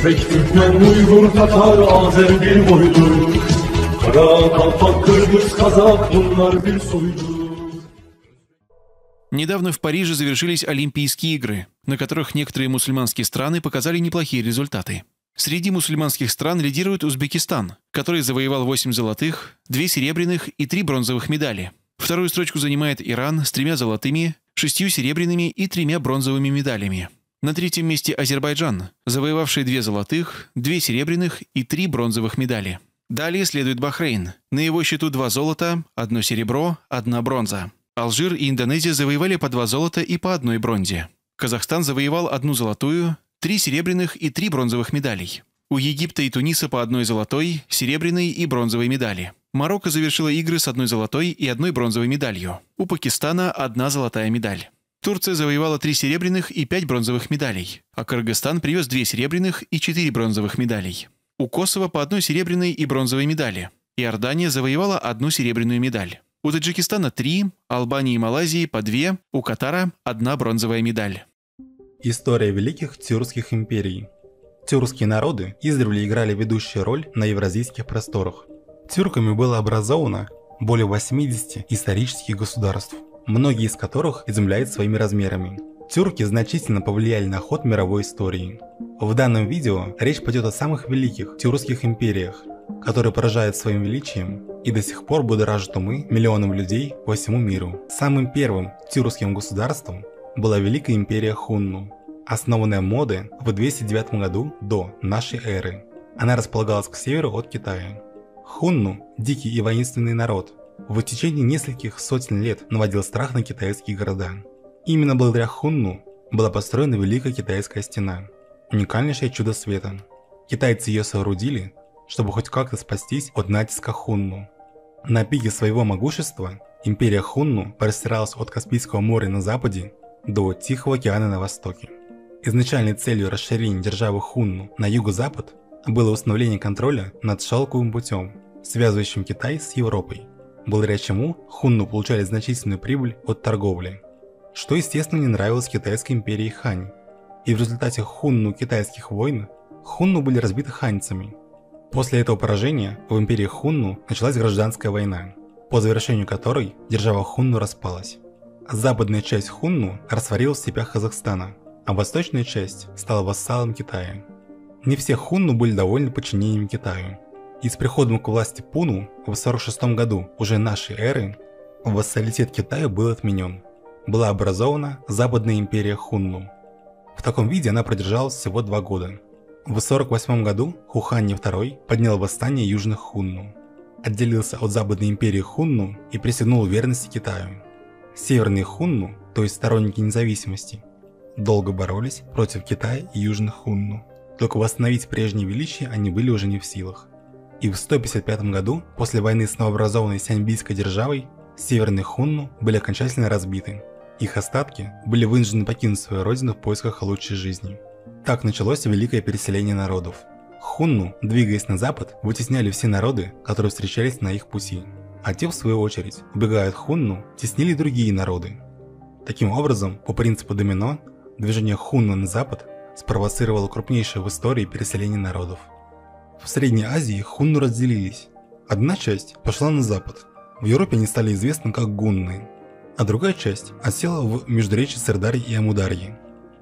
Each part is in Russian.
Özbek, Türkmen, Uygur, Tatar, Azer bir boydur. Kara, Kalpak, Kırgız, Kazak bunlar bir soydur. Недавно в Париже завершились Олимпийские игры, на которых некоторые мусульманские страны показали неплохие результаты. Среди мусульманских стран лидирует Узбекистан, который завоевал 8 золотых, 2 серебряных и 3 бронзовых медали. Вторую строчку занимает Иран с 3 золотыми, 6 серебряными и 3 бронзовыми медалями. На третьем месте Азербайджан, завоевавший 2 золотых, 2 серебряных и 3 бронзовых медали. Далее следует Бахрейн. На его счету 2 золота, 1 серебро, 1 бронза. Алжир и Индонезия завоевали по 2 золота и по 1 бронзе. Казахстан завоевал 1 золотую, 3 серебряных и 3 бронзовых медалей. У Египта и Туниса по 1 золотой, серебряной и бронзовой медали. Марокко завершила игры с 1 золотой и 1 бронзовой медалью. У Пакистана 1 золотая медаль. Турция завоевала 3 серебряных и 5 бронзовых медалей, а Кыргызстан привез 2 серебряных и 4 бронзовых медалей. У Косово по 1 серебряной и бронзовой медали. Иордания завоевала 1 серебряную медаль. У Таджикистана 3, Албании и Малайзии по 2, у Катара 1 бронзовая медаль. История великих тюркских империй. Тюркские народы издревле играли ведущую роль на евразийских просторах. Тюрками было образовано более 80 исторических государств, многие из которых изумляют своими размерами. Тюрки значительно повлияли на ход мировой истории. В данном видео речь пойдет о самых великих тюркских империях, которые поражают своим величием и до сих пор будоражат умы миллионам людей по всему миру. Самым первым тюркским государством была Великая империя Хунну, основанная Моде в 209 году до нашей эры. Она располагалась к северу от Китая. Хунну – дикий и воинственный народ. В течение нескольких сотен лет наводил страх на китайские города. Именно благодаря Хунну была построена Великая Китайская стена, уникальнейшее чудо света. Китайцы ее соорудили, чтобы хоть как-то спастись от натиска Хунну. На пике своего могущества империя Хунну простиралась от Каспийского моря на западе до Тихого океана на востоке. Изначальной целью расширения державы Хунну на юго-запад было установление контроля над шелковым путем, связывающим Китай с Европой, благодаря чему Хунну получали значительную прибыль от торговли, что естественно не нравилось Китайской империи Хань. И в результате Хунну-китайских войн Хунну были разбиты ханьцами. После этого поражения в империи Хунну началась гражданская война, по завершению которой держава Хунну распалась. Западная часть Хунну растворилась в степях Казахстана, а восточная часть стала вассалом Китая. Не все Хунну были довольны подчинением Китаю, и с приходом к власти Пуну в 46 году уже нашей эры вассалитет Китая был отменен. Была образована Западная империя Хунну. В таком виде она продержалась всего 2 года. В 48 году Хухань II поднял восстание южных Хунну, отделился от Западной империи Хунну и присягнул верности Китаю. Северные Хунну, то есть сторонники независимости, долго боролись против Китая и южных Хунну. Только восстановить прежнее величие они были уже не в силах. И в 155 году, после войны с новообразованной Сяньбийской державой, северные Хунну были окончательно разбиты. Их остатки были вынуждены покинуть свою родину в поисках лучшей жизни. Так началось великое переселение народов. Хунну, двигаясь на запад, вытесняли все народы, которые встречались на их пути, а те, в свою очередь, убегая от Хунну, теснили другие народы. Таким образом, по принципу домино, движение Хунну на запад спровоцировало крупнейшее в истории переселение народов. В Средней Азии Хунну разделились. Одна часть пошла на запад, в Европе они стали известны как гунны, а другая часть осела в междуречье Сырдарьи и Амударьи.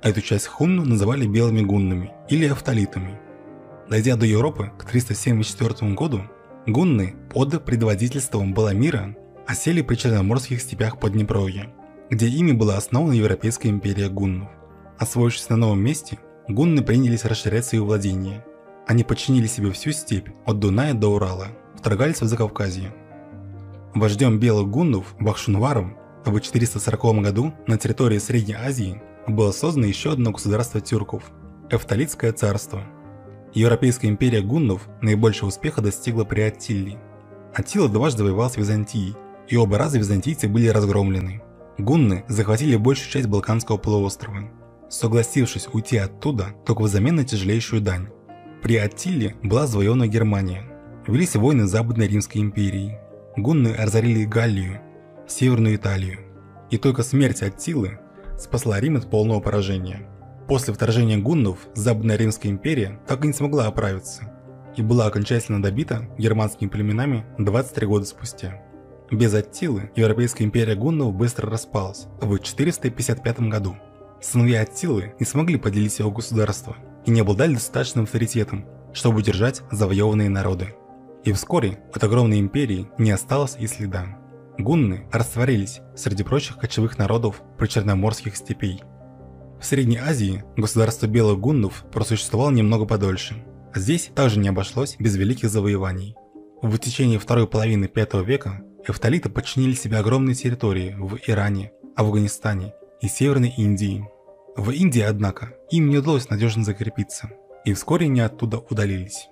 Эту часть Хунну называли белыми гуннами или эфталитами. Дойдя до Европы к 374 году, гунны под предводительством Баламира осели при черноморских степях Поднепровья, где ими была основана Европейская империя гуннов. Освоившись на новом месте, гунны принялись расширять свои владения. Они подчинили себе всю степь от Дуная до Урала, вторгались в Закавказье. Вождем белых гуннов Бахшунваром в 440 году на территории Средней Азии было создано еще одно государство тюрков – Эфталитское царство. Европейская империя гуннов наибольшего успеха достигла при Аттиле. Аттила дважды воевал с Византией, и оба раза византийцы были разгромлены. Гунны захватили большую часть Балканского полуострова, согласившись уйти оттуда только взамен на тяжелейшую дань. При Аттиле была завоевана Германия, велись войны Западной Римской империи. Гунны разорили Галлию, Северную Италию, и только смерть Аттилы спасла Рим от полного поражения. После вторжения гуннов Западная Римская империя так и не смогла оправиться и была окончательно добита германскими племенами 23 года спустя. Без Аттилы Европейская империя гуннов быстро распалась в 455 году. Сыновья Аттилы не смогли поделить его государство и не обладали достаточным авторитетом, чтобы удержать завоеванные народы. И вскоре от огромной империи не осталось и следа. Гунны растворились среди прочих кочевых народов причерноморских степей. В Средней Азии государство белых гуннов просуществовало немного подольше. Здесь также не обошлось без великих завоеваний. В течение второй половины V века эфталиты подчинили себе огромные территории в Иране, Афганистане и Северной Индии. В Индии, однако, им не удалось надежно закрепиться, и вскоре они оттуда удалились.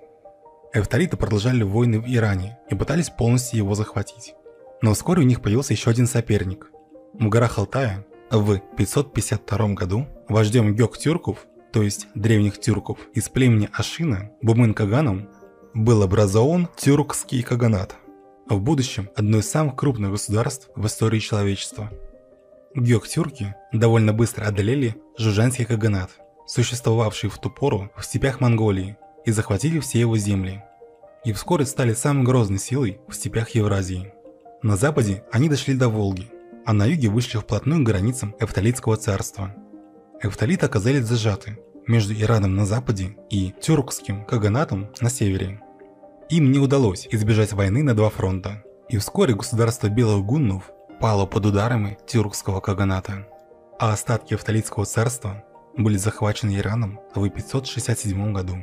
Эфталиты продолжали войны в Иране и пытались полностью его захватить. Но вскоре у них появился еще один соперник. В горах Алтая в 552 году вождем гёк-тюрков, то есть древних тюрков, из племени Ашина Бумын-Каганом был образован тюркский каганат, в будущем одно из самых крупных государств в истории человечества. Гёк-тюрки довольно быстро одолели Жужанский каганат, существовавший в ту пору в степях Монголии, и захватили все его земли. И вскоре стали самой грозной силой в степях Евразии. На западе они дошли до Волги, а на юге вышли вплотную к границам Эфталитского царства. Эфталиты оказались зажаты между Ираном на западе и тюркским каганатом на севере. Им не удалось избежать войны на два фронта, и вскоре государство белых гуннов пало под ударами тюркского каганата, а остатки Эфталитского царства были захвачены Ираном в 567 году.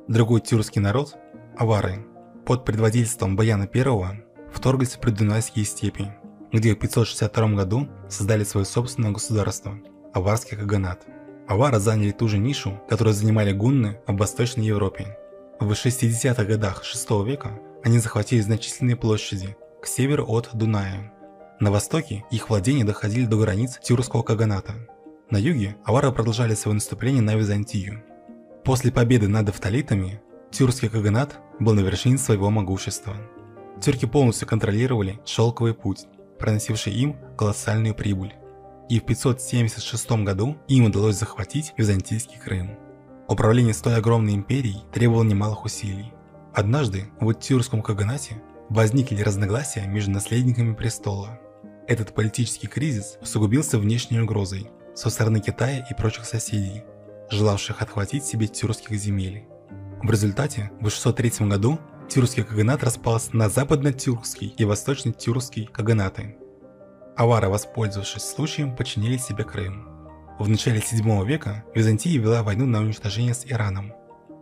Другой тюркский народ, авары, под предводительством Баяна I вторглись в придунайские степи, где в 562 году создали свое собственное государство – аварский каганат. Авары заняли ту же нишу, которую занимали гунны в Восточной Европе. В 60-х годах VI века они захватили значительные площади к северу от Дуная. На востоке их владения доходили до границ тюркского каганата. На юге авары продолжали свое наступление на Византию. После победы над эфталитами тюркский каганат был на вершине своего могущества. Тюрки полностью контролировали шелковый путь, приносивший им колоссальную прибыль. И в 576 году им удалось захватить Византийский Крым. Управление столь огромной империей требовало немалых усилий. Однажды в тюркском каганате возникли разногласия между наследниками престола. Этот политический кризис усугубился внешней угрозой со стороны Китая и прочих соседей, желавших отхватить себе тюркских земель. В результате в 603 году тюркский каганат распался на западно-тюркский и восточно-тюркский каганаты. Авары, воспользовавшись случаем, подчинили себе Крым. В начале VII века Византия вела войну на уничтожение с Ираном.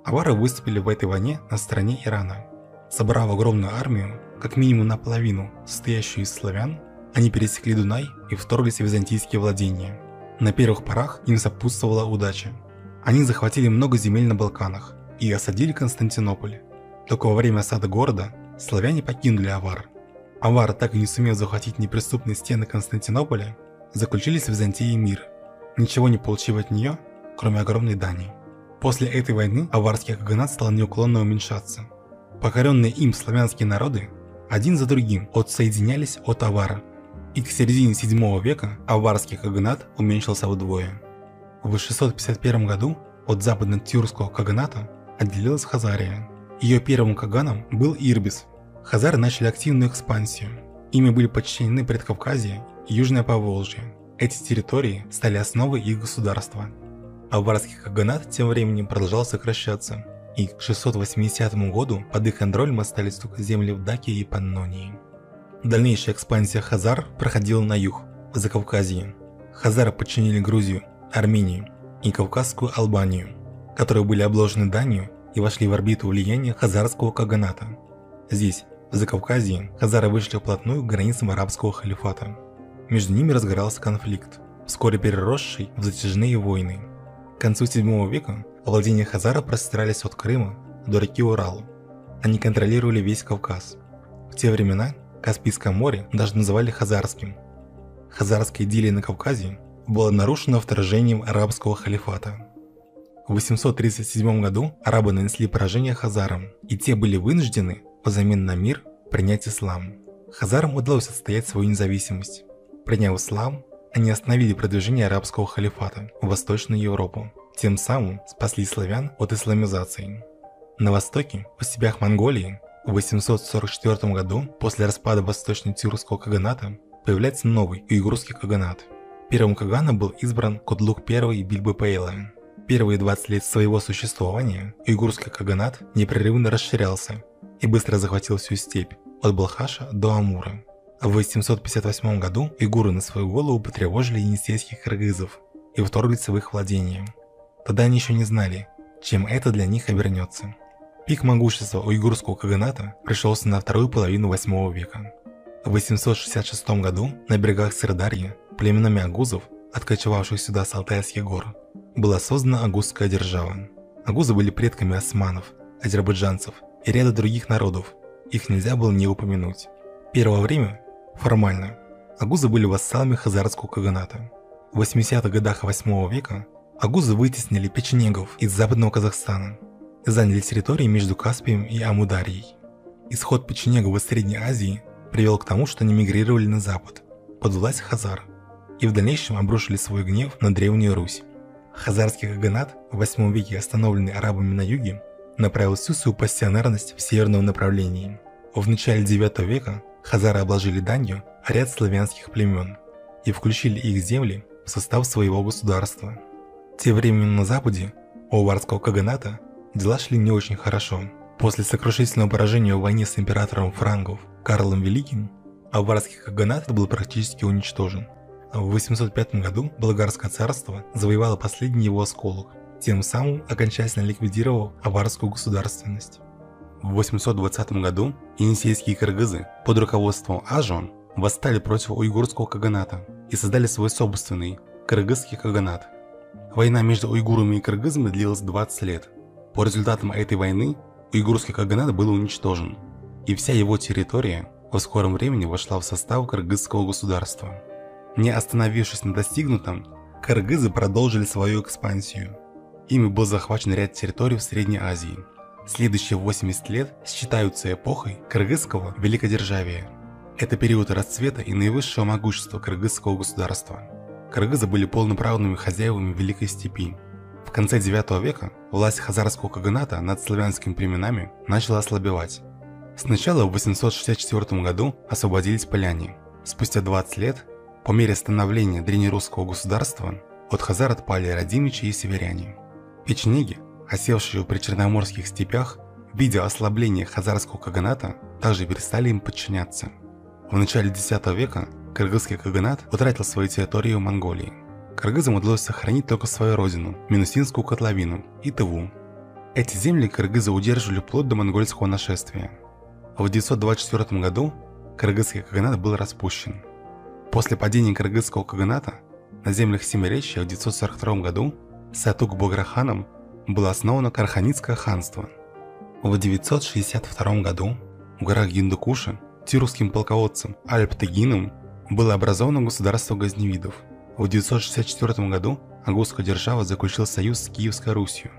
Авары выступили в этой войне на стороне Ирана. Собрав огромную армию, как минимум наполовину состоящую из славян, они пересекли Дунай и вторглись в византийские владения. На первых порах им сопутствовала удача. Они захватили много земель на Балканах и осадили Константинополь. Только во время осады города славяне покинули авар. Авары, так и не сумев захватить неприступные стены Константинополя, заключили с Византией мир, ничего не получив от нее, кроме огромной дани. После этой войны аварский каганат стал неуклонно уменьшаться. Покоренные им славянские народы один за другим отсоединялись от авара, и к середине VII века аварский каганат уменьшился вдвое. В 651 году от западно-тюркского каганата отделилась Хазария. Ее первым каганом был Ирбис. Хазары начали активную экспансию. Ими были подчинены Предкавказье и Южное Поволжье. Эти территории стали основой их государства. Аварский каганат тем временем продолжал сокращаться, и к 680 году под их контролем остались только земли в Дакии и Паннонии. Дальнейшая экспансия хазар проходила на юг, в Закавказье. Хазары подчинили Грузию, Армению и Кавказскую Албанию, которые были обложены данью и вошли в орбиту влияния хазарского каганата. Здесь, в Закавказье, хазары вышли вплотную к границам арабского халифата. Между ними разгорался конфликт, вскоре переросший в затяжные войны. К концу VII века владения хазара простирались от Крыма до реки Урал. Они контролировали весь Кавказ. В те времена Каспийское море даже называли хазарским. Хазарская идиллия на Кавказе была нарушена вторжением арабского халифата. В 837 году арабы нанесли поражение хазарам, и те были вынуждены взамен на мир принять ислам. Хазарам удалось отстоять свою независимость. Приняв ислам, Они остановили продвижение арабского халифата в Восточную Европу, тем самым спасли славян от исламизации. На востоке, в степях Монголии, в 844 году, после распада восточно-тюркского каганата, появляется новый уйгурский каганат. Первым каганом был избран Кутлук I Бильбапейла. Первые 20 лет своего существования уйгурский каганат непрерывно расширялся и быстро захватил всю степь, от Балхаша до Амура. В 858 году уйгуры на свою голову потревожили енисейских кыргызов и вторглись в их владения. Тогда они еще не знали, чем это для них обернется. Пик могущества уйгурского каганата пришелся на вторую половину 8 века. В 866 году на берегах Сырдарья племенами агузов, откочевавших сюда с Алтайских гор, была создана агузская держава. Агузы были предками османов, азербайджанцев и ряда других народов, их нельзя было не упомянуть. Первое время, формально, агузы были вассалами хазарского каганата. В 80-х годах 8 века агузы вытеснили печенегов из западного Казахстана и заняли территории между Каспием и Амударьей. Исход печенегов из Средней Азии привел к тому, что они мигрировали на запад, под власть хазар, и в дальнейшем обрушили свой гнев на Древнюю Русь. Хазарский каганат, в 8 веке остановленный арабами на юге, направил всю свою пассионарность в северном направлении. В начале 9 века хазары обложили данью ряд славянских племен и включили их земли в состав своего государства. Тем временем на западе у аварского каганата дела шли не очень хорошо. После сокрушительного поражения в войне с императором франков Карлом Великим, аварский каганат был практически уничтожен. В 805 году Болгарское царство завоевало последний его осколок, тем самым окончательно ликвидировав аварскую государственность. В 820 году енисейские кыргызы под руководством Ажон восстали против уйгурского каганата и создали свой собственный кыргызский каганат. Война между уйгурами и кыргызами длилась 20 лет. По результатам этой войны уйгурский каганат был уничтожен, и вся его территория в скором времени вошла в состав кыргызского государства. Не остановившись на достигнутом, кыргызы продолжили свою экспансию. Ими был захвачен ряд территорий в Средней Азии. Следующие 80 лет считаются эпохой кыргызского великодержавия. Это период расцвета и наивысшего могущества кыргызского государства. Кыргызы были полноправными хозяевами Великой Степи. В конце 9 века власть хазарского каганата над славянскими племенами начала ослабевать. Сначала в 864 году освободились поляне. Спустя 20 лет, по мере становления древнерусского государства, от хазар отпали родимичи и северяне. Печенеги, осевшие в причерноморских степях, видя ослабление хазарского каганата, также перестали им подчиняться. В начале X века кыргызский каганат утратил свою территорию в Монголии. Кыргызам удалось сохранить только свою родину, Минусинскую котловину и Тыву. Эти земли кыргызы удерживали вплоть до монгольского нашествия. В 924 году кыргызский каганат был распущен. После падения кыргызского каганата на землях Семиречья в 942 году Сатук-Бограханом было основано Карханитское ханство. В 962 году в горах Гиндукуша тюркским полководцем Альп-Тегином было образовано государство газневидов. В 964 году агузская держава заключила союз с Киевской Русью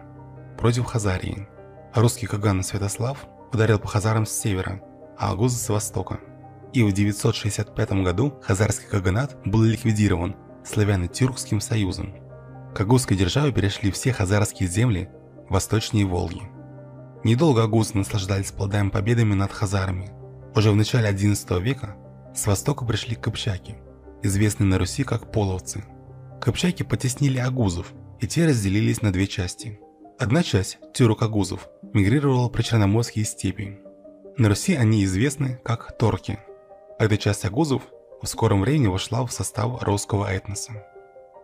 против Хазарии. Русский каган Святослав ударил по хазарам с севера, а агузы с востока. И в 965 году хазарский каганат был ликвидирован славяно-тюркским союзом. К агузской державе перешли все хазарские земли восточнее Волги. Недолго агузы наслаждались плодами победами над хазарами. Уже в начале XI века с востока пришли кыпчаки, известные на Руси как половцы. Кыпчаки потеснили агузов, и те разделились на две части. Одна часть, тюрок-агузов, мигрировала в причерноморские степи. На Руси они известны как торки. Эта часть агузов в скором времени вошла в состав русского этноса.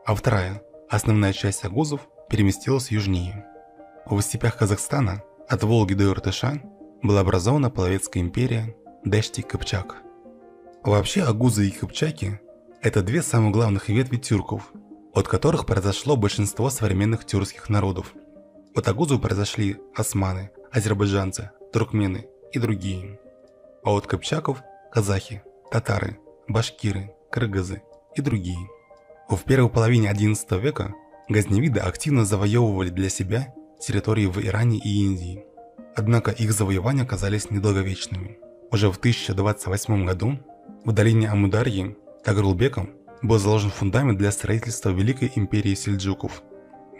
А вторая, основная часть агузов, переместилась южнее. В степях Казахстана, от Волги до Иртыша, была образована Половецкая империя Дэшти-Кыпчак. Вообще агузы и кыпчаки – это две самых главных ветви тюрков, от которых произошло большинство современных тюркских народов. От агузов произошли османы, азербайджанцы, туркмены и другие. А от кыпчаков – казахи, татары, башкиры, кыргызы и другие. В первой половине XI века газневиды активно завоевывали для себя территории в Иране и Индии. Однако их завоевания оказались недолговечными. Уже в 1028 году в долине Амударьи Тагрулбеком был заложен фундамент для строительства Великой империи сельджуков.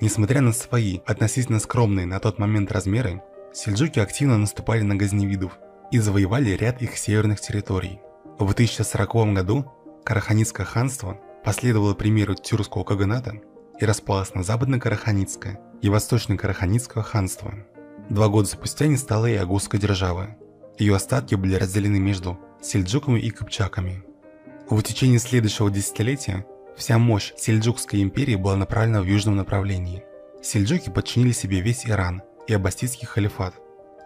Несмотря на свои относительно скромные на тот момент размеры, сельджуки активно наступали на газневидов и завоевали ряд их северных территорий. В 1040 году Караханитское ханство последовало примеру тюркского каганата и распалось на Западно-Караханитское и Восточно-Караханитское ханство. 2 года спустя не стало и Агузской державы. Ее остатки были разделены между сельджуками и кыпчаками. В течение следующего десятилетия вся мощь Сельджукской империи была направлена в южном направлении. Сельджуки подчинили себе весь Иран и аббасидский халифат,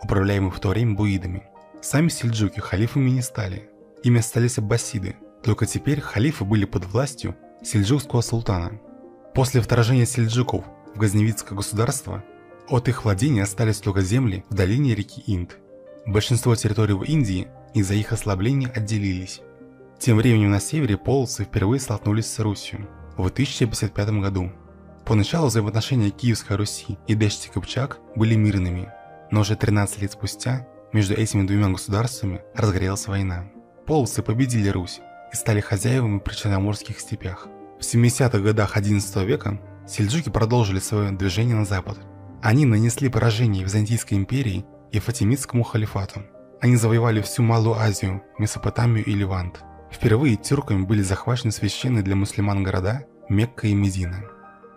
управляемый в то время буидами. Сами сельджуки халифами не стали. Ими остались аббасиды, только теперь халифы были под властью сельджукского султана. После вторжения сельджуков в газневидское государство от их владения остались только земли в долине реки Инд. Большинство территорий в Индии из-за их ослабления отделились. Тем временем на севере половцы впервые столкнулись с Русью в 1055 году. Поначалу взаимоотношения Киевской Руси и Дэшти Кыпчак были мирными, но уже 13 лет спустя между этими двумя государствами разгорелась война. Половцы победили Русь и стали хозяевами в причерноморских степях. В 70-х годах XI века сельджуки продолжили свое движение на запад. Они нанесли поражение Византийской империи и Фатимидскому халифату. Они завоевали всю Малую Азию, Месопотамию и Левант. Впервые тюрками были захвачены священные для мусульман города Мекка и Медина.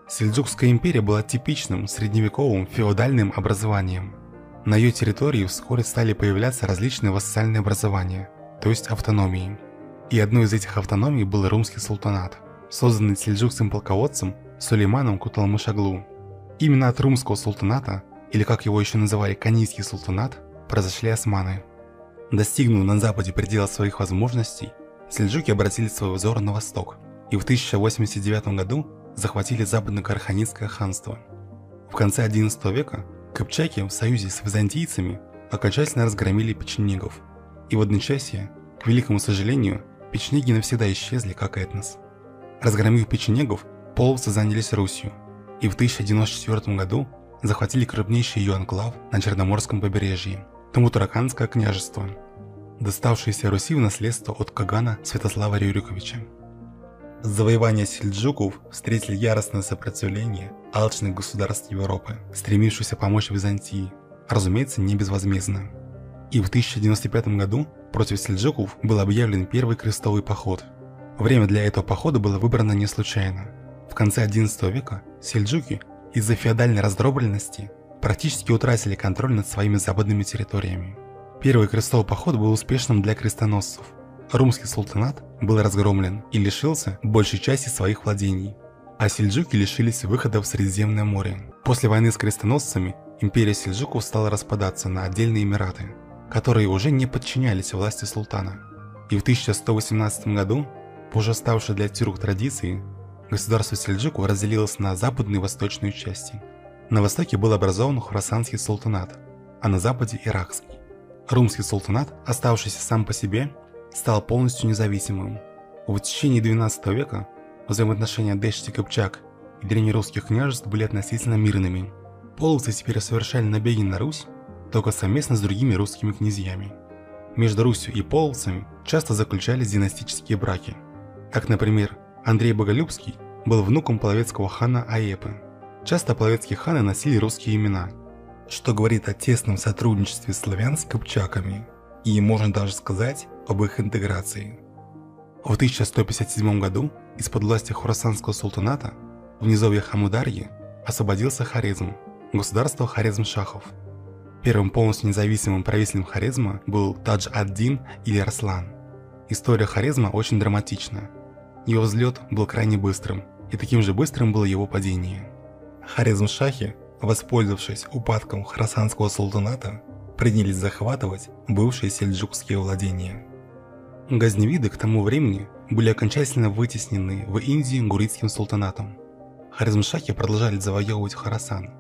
Сельджукская империя была типичным средневековым феодальным образованием. На ее территории вскоре стали появляться различные вассальные образования, то есть автономии. И одной из этих автономий был Румский султанат, созданный сельджукским полководцем Сулейманом Куталмышоглу. Именно от Румского султаната, или как его еще называли Канийский султанат, произошли османы. Достигнув на западе предела своих возможностей, сельджуки обратили свой взор на восток и в 1089 году захватили Западно-Караханитское ханство. В конце XI века кыпчаки в союзе с византийцами окончательно разгромили печенегов, и в одночасье, к великому сожалению, печенеги навсегда исчезли как этнос. Разгромив печенегов, половцы занялись Русью и в 1094 году захватили крупнейший ее анклав на Черноморском побережье – Тамутараканское княжество, доставшееся Руси в наследство от Кагана Святослава Рюриковича. Завоевания сельджуков встретили яростное сопротивление алчных государств Европы, стремившихся помочь Византии, разумеется, не безвозмездно. И в 1095 году против сельджуков был объявлен первый крестовый поход. Время для этого похода было выбрано не случайно. В конце XI века сельджуки из-за феодальной раздробленности практически утратили контроль над своими западными территориями. Первый крестовый поход был успешным для крестоносцев. Румский султанат был разгромлен и лишился большей части своих владений, а сельджуки лишились выхода в Средиземное море. После войны с крестоносцами империя сельджуков стала распадаться на отдельные эмираты, которые уже не подчинялись власти султана. И в 1118 году, по уже ставшей для тюрк традиции, государство сельджуков разделилось на западную и восточную части. На востоке был образован Хорасанский султанат, а на западе – Иракский. Румский султанат, оставшийся сам по себе, стал полностью независимым. В течение XII века взаимоотношения Дэшти Кыпчак и древнерусских княжеств были относительно мирными. Половцы теперь совершали набеги на Русь только совместно с другими русскими князьями. Между Русью и половцами часто заключались династические браки. Как, например, Андрей Боголюбский был внуком половецкого хана Аепы. Часто половецкие ханы носили русские имена, что говорит о тесном сотрудничестве славян с кыпчаками, и можно даже сказать об их интеграции. В 1157 году из-под власти Хорасанского султаната в низовьях Амударьи освободился Хорезм, государство Хорезм-Шахов. Первым полностью независимым правителем Хорезма был Тадж-ад-Дин или Арслан. История Хорезма очень драматична. Его взлет был крайне быстрым, и таким же быстрым было его падение. Хорезм-Шахи, воспользовавшись упадком Хорасанского султаната, принялись захватывать бывшие сельджукские владения. Газневиды к тому времени были окончательно вытеснены в Индии Гуридским султанатом. Хорезм-Шахи продолжали завоевывать Хорасан,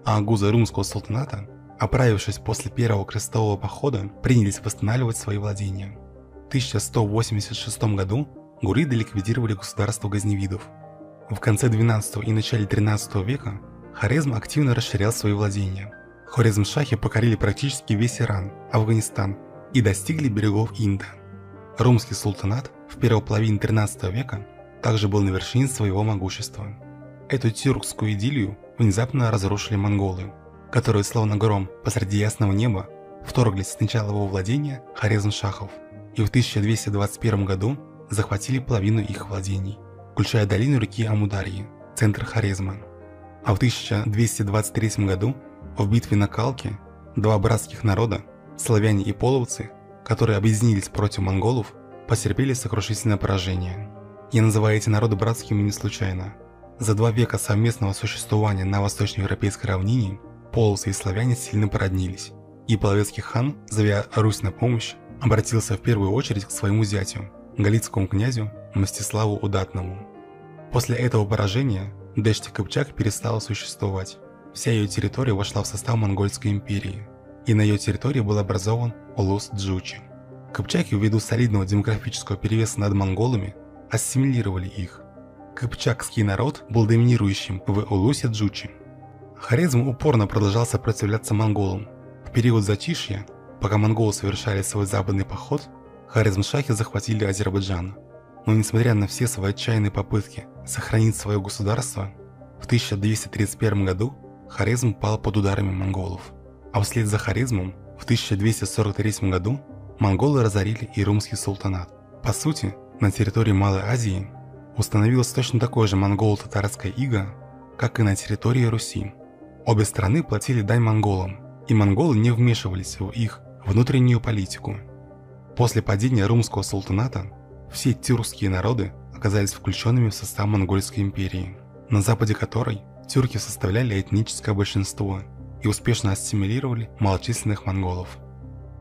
а агузы Румского султаната, оправившись после первого крестового похода, принялись восстанавливать свои владения. В 1186 году гуриды ликвидировали государство газневидов. В конце XII и начале XIII века Хорезм активно расширял свои владения. Хорезм-Шахи покорили практически весь Иран, Афганистан и достигли берегов Инда. Румский султанат в первой половине XIII века также был на вершине своего могущества. Эту тюркскую идиллию внезапно разрушили монголы, которые, словно гром посреди ясного неба, вторглись сначала во владения Хорезм-Шахов и в 1221 году захватили половину их владений, включая долину реки Амударьи, центр Хорезма. А в 1223 году в битве на Калке два братских народа, славяне и половцы, которые объединились против монголов, потерпели сокрушительное поражение. Я называю эти народы братскими не случайно. За 2 века совместного существования на восточноевропейской равнине половцы и славяне сильно породнились, и половецкий хан, зовя Русь на помощь, обратился в первую очередь к своему зятю, галицкому князю Мстиславу Удатному. После этого поражения Дэшти Кыпчак перестала существовать. Вся ее территория вошла в состав Монгольской империи, и на ее территории был образован Улус Джучи. Кыпчаки, ввиду солидного демографического перевеса над монголами, ассимилировали их. Кыпчакский народ был доминирующим в Улусе Джучи. Хорезм упорно продолжал сопротивляться монголам. В период затишья, пока монголы совершали свой западный поход, хорезмшахи захватили Азербайджан. Но несмотря на все свои отчаянные попытки сохранить свое государство, в 1231 году Хорезм пал под ударами монголов. А вслед за Хорезмом в 1243 году монголы разорили Ирумский султанат. По сути, на территории Малой Азии установилось точно такое же монголо-татарское иго, как и на территории Руси. Обе страны платили дань монголам, и монголы не вмешивались в их внутреннюю политику. После падения Румского султаната все тюркские народы оказались включенными в состав Монгольской империи, на западе которой тюрки составляли этническое большинство и успешно ассимилировали малочисленных монголов.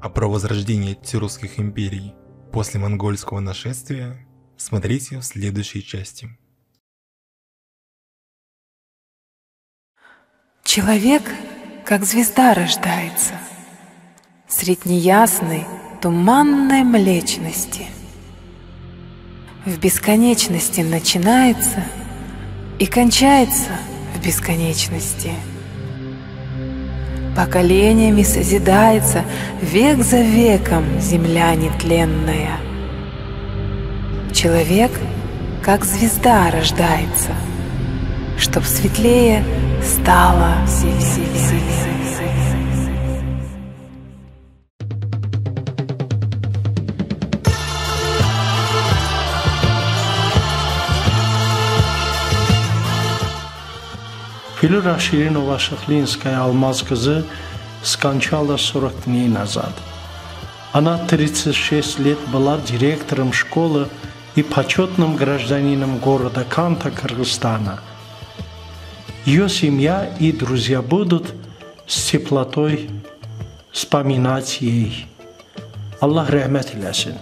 А про возрождение тюркских империй после монгольского нашествия смотрите в следующей части. Человек, как звезда, рождается средь неясной, туманной млечности. В бесконечности начинается и кончается в бесконечности. Поколениями созидается век за веком земля нетленная. Человек, как звезда, рождается, чтоб светлее стало вселенная. Филюра Ширинова-Шахлинская «Алмаз кызы» скончалась 40 дней назад. Она 36 лет была директором школы и почетным гражданином города Канта, Кыргызстана. Ее семья и друзья будут с теплотой вспоминать ей. Аллах рахмет илесин.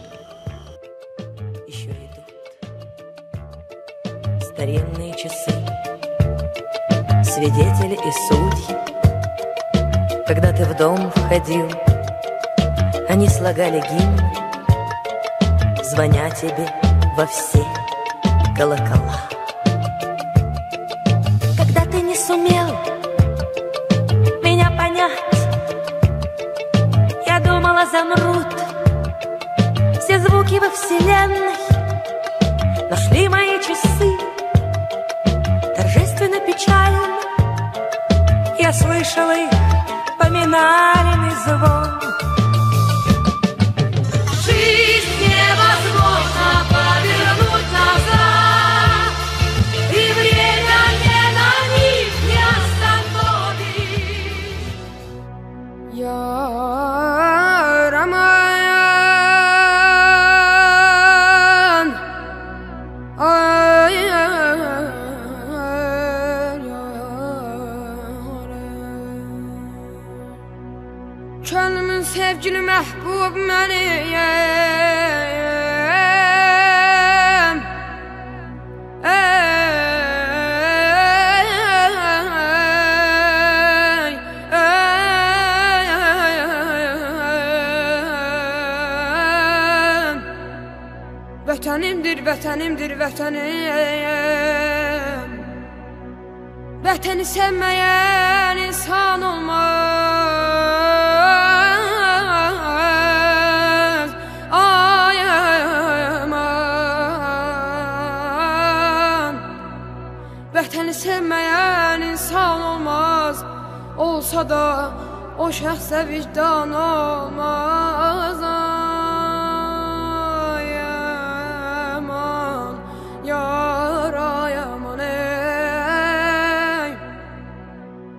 Еще идут старинные часы, свидетели и судьи. Когда ты в дом входил, они слагали гимн, звоня тебе во все колокола. Когда ты не сумел меня понять, я думала, замрут все звуки во вселенной. Но шли мои часы торжественно, печально. Я слышала их поминальный звон. Жизнь невозможно повернуть назад, и время не на них не остановить. Я Роман, Könlümün sevgili məhbub məniyəm. Vətənimdir, vətənimdir, vətənim. Vətəni sevməyən insan olmaz. Ay aman. Vətəni sevməyən insan olmaz. Olsa da o şəxsə vicdan olmaz. Ay aman, yar ay aman ey.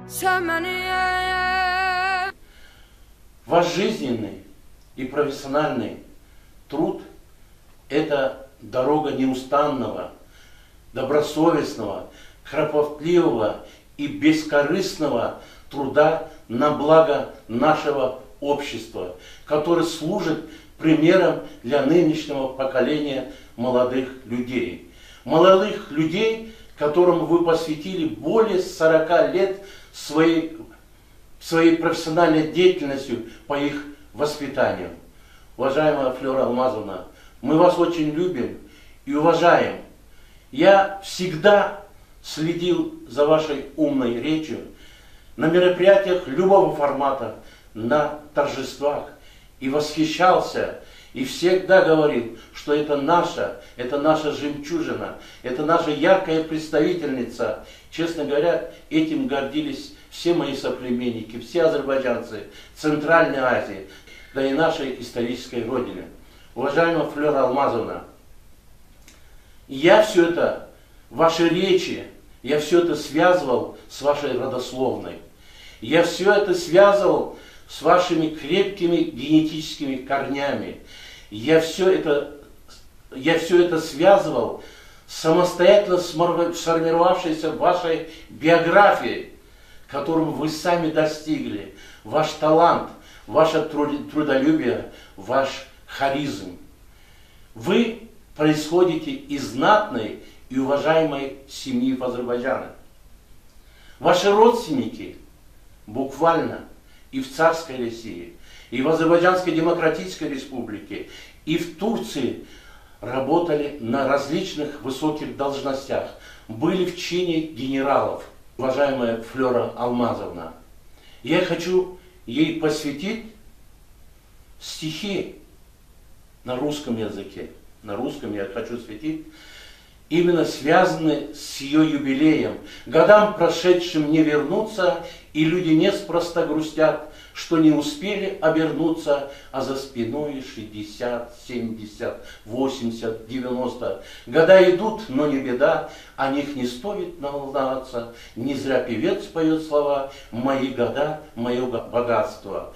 Sən məni Ваш жизненный и профессиональный труд – это дорога неустанного, добросовестного, кропотливого и бескорыстного труда на благо нашего общества, который служит примером для нынешнего поколения молодых людей. Молодых людей, которым вы посвятили более 40 лет своей профессиональной деятельностью по их воспитанию. Уважаемая Флёра Алмазовна, мы вас очень любим и уважаем. Я всегда следил за вашей умной речью на мероприятиях любого формата, на торжествах и восхищался, и всегда говорил, что это наша жемчужина, это наша яркая представительница. Честно говоря, этим гордились все мои соплеменники, все азербайджанцы Центральной Азии, да и нашей исторической родины. Уважаемая Флёра Алмазовна, я все это, ваши речи, я все это связывал с вашей родословной. Я все это связывал с вашими крепкими генетическими корнями. Я все это связывал с самостоятельно сформировавшейся вашей биографией, которую вы сами достигли. Ваш талант, ваше трудолюбие, ваш харизм. Вы происходите из знатной и уважаемой семьи в Азербайджане. Ваши родственники буквально и в царской России, и в Азербайджанской Демократической Республике, и в Турции работали на различных высоких должностях, были в чине генералов. Уважаемая Флёра Алмазовна, я хочу ей посвятить стихи на русском языке. На русском я хочу светить, именно связанные с ее юбилеем. Годам прошедшим не вернуться, и люди неспроста грустят, что не успели обернуться, а за спиной 60, 70, 80, 90. Года идут, но не беда, о них не стоит волноваться. Не зря певец поет слова «Мои года, мое богатство».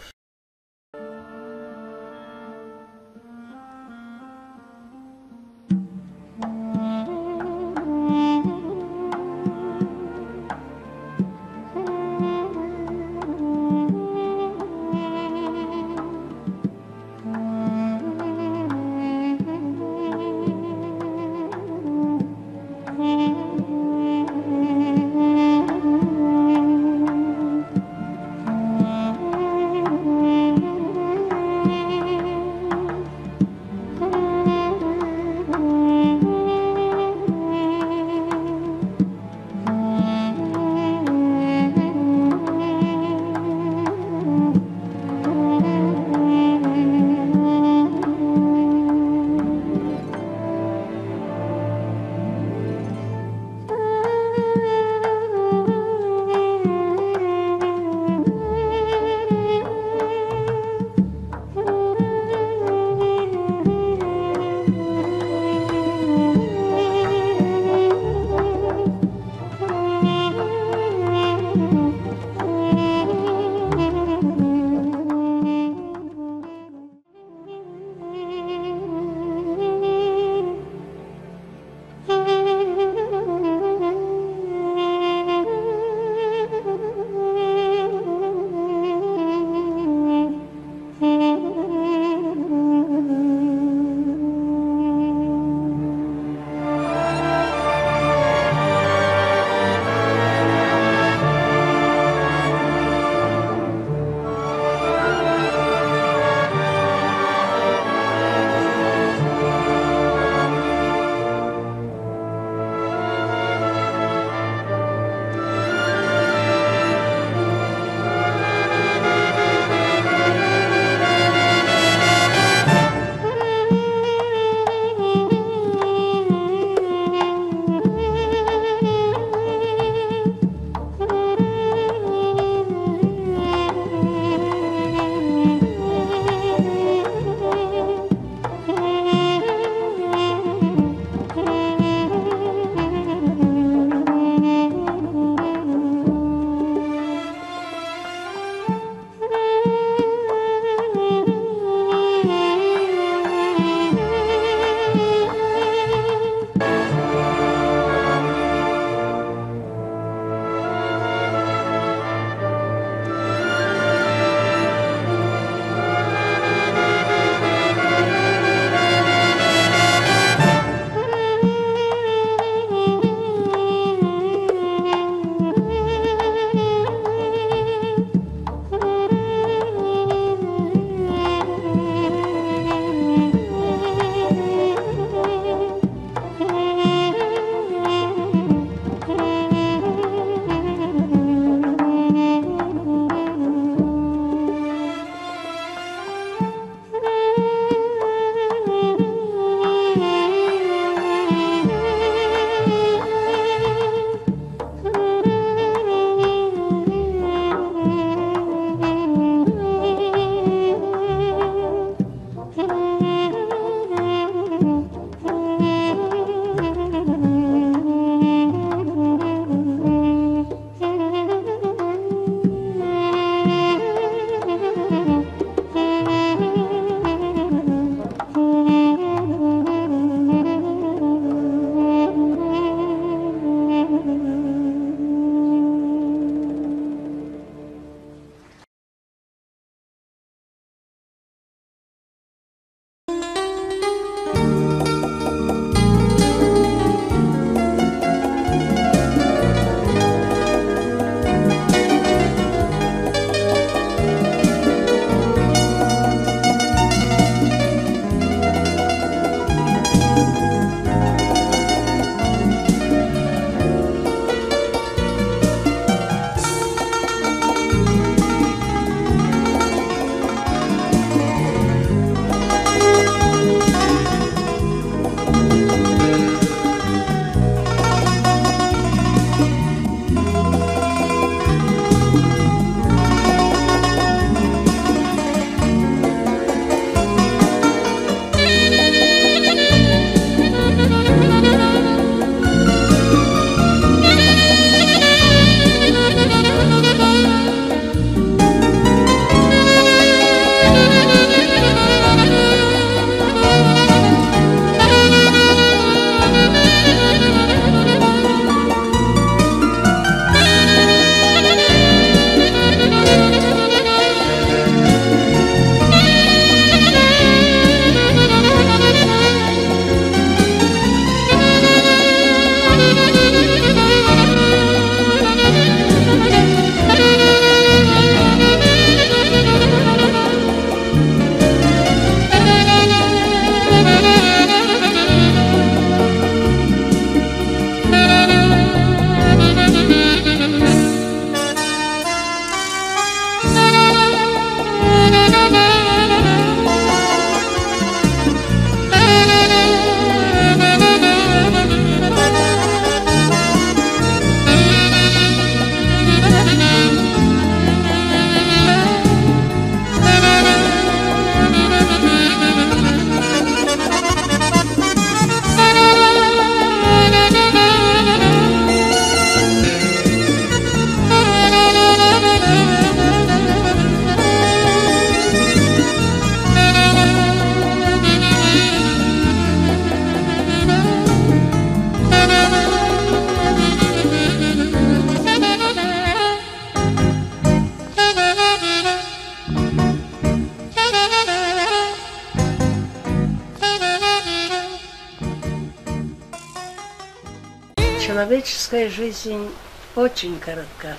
Человеческая жизнь очень коротка.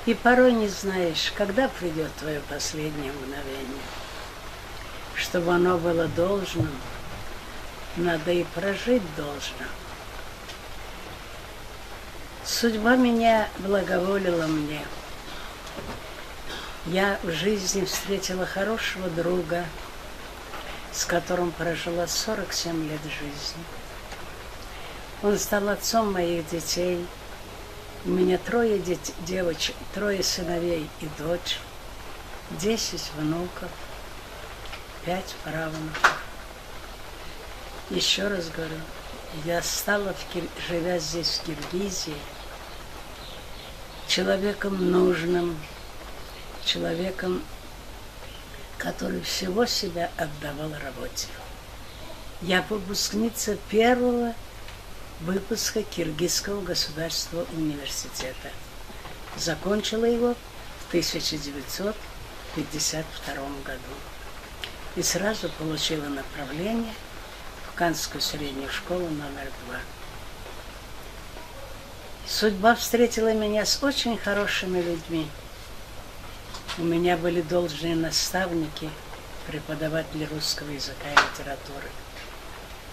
И порой не знаешь, когда придет твое последнее мгновение. Чтобы оно было должным, надо и прожить должно. Судьба меня благоволила мне. Я в жизни встретила хорошего друга, с которым прожила 47 лет жизни. Он стал отцом моих детей. У меня 3 девочек, 3 сыновей и дочь, 10 внуков, 5 правнуков. Еще раз говорю, я стала, живя здесь, в Киргизии, человеком нужным, человеком, который всего себя отдавал работе. Я выпускница первого выпуска Киргизского государственного университета. Закончила его в 1952 году. И сразу получила направление в Канскую среднюю школу номер 2. Судьба встретила меня с очень хорошими людьми. У меня были должные наставники, преподаватели русского языка и литературы.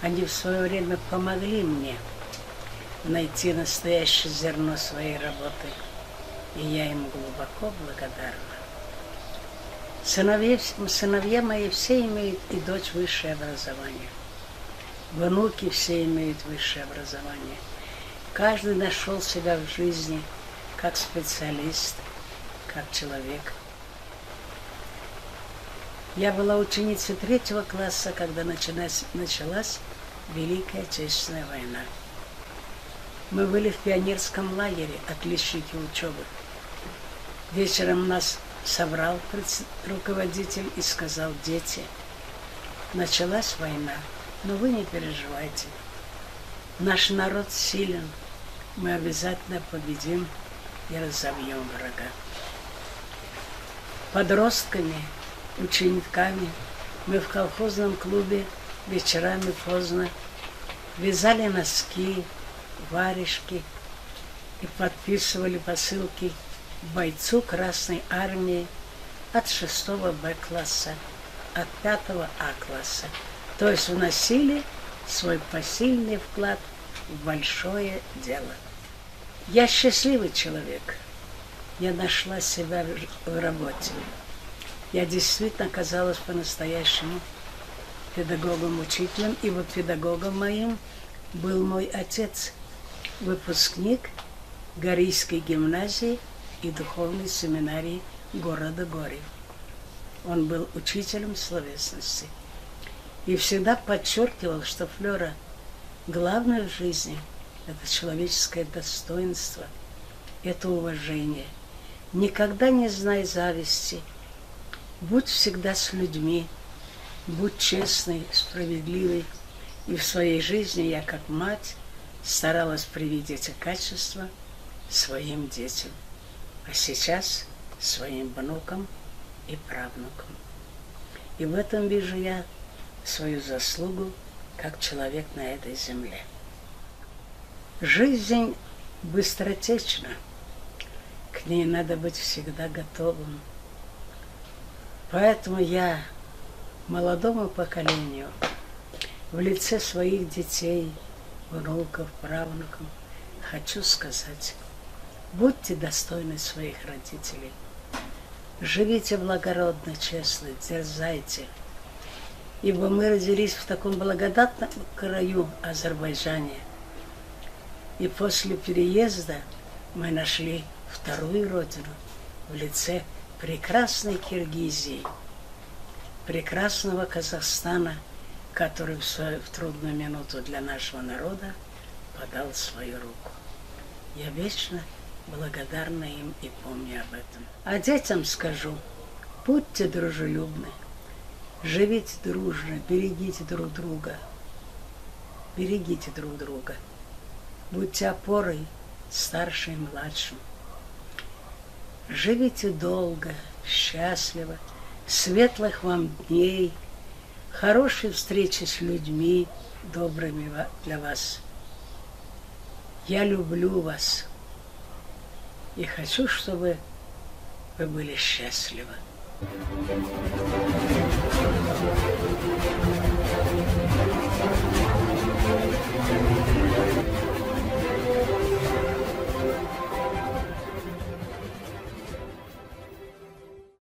Они в свое время помогли мне найти настоящее зерно своей работы, и я им глубоко благодарна. Сыновья мои все имеют, и дочь, высшее образование. Внуки все имеют высшее образование. Каждый нашел себя в жизни как специалист, как человек. Я была ученицей 3 класса, когда началась Великая Отечественная война. Мы были в пионерском лагере, отличники учебы. Вечером нас собрал руководитель и сказал: дети, началась война, но вы не переживайте. Наш народ силен, мы обязательно победим и разобьем врага. Подростками, учениками мы в колхозном клубе вечерами поздно вязали носки, варежки и подписывали посылки бойцу Красной Армии от 6 Б класса, от 5 А класса. То есть вносили свой посильный вклад в большое дело. Я счастливый человек. Я нашла себя в работе. Я действительно оказалась по-настоящему педагогом-учителем, ибо педагогом моим был мой отец, выпускник Горийской гимназии и духовной семинарии города Гори. Он был учителем словесности и всегда подчеркивал, что, Флёра, главное в жизни – это человеческое достоинство, это уважение. Никогда не знай зависти, будь всегда с людьми, будь честной, справедливой. И в своей жизни я, как мать, старалась привить эти качества своим детям, а сейчас своим внукам и правнукам. И в этом вижу я свою заслугу как человек на этой земле. Жизнь быстротечна, к ней надо быть всегда готовым. Поэтому я молодому поколению в лице своих детей, внуков, правнуков хочу сказать: будьте достойны своих родителей, живите благородно, честно, дерзайте, ибо мы родились в таком благодатном краю Азербайджане, и после переезда мы нашли вторую родину в лице прекрасной Киргизии, прекрасного Казахстана, который в трудную минуту для нашего народа подал свою руку. Я вечно благодарна им и помню об этом. А детям скажу: будьте дружелюбны, живите дружно, берегите друг друга, будьте опорой старшим и младшим. Живите долго, счастливо, светлых вам дней, хорошей встречи с людьми, добрыми для вас. Я люблю вас и хочу, чтобы вы были счастливы.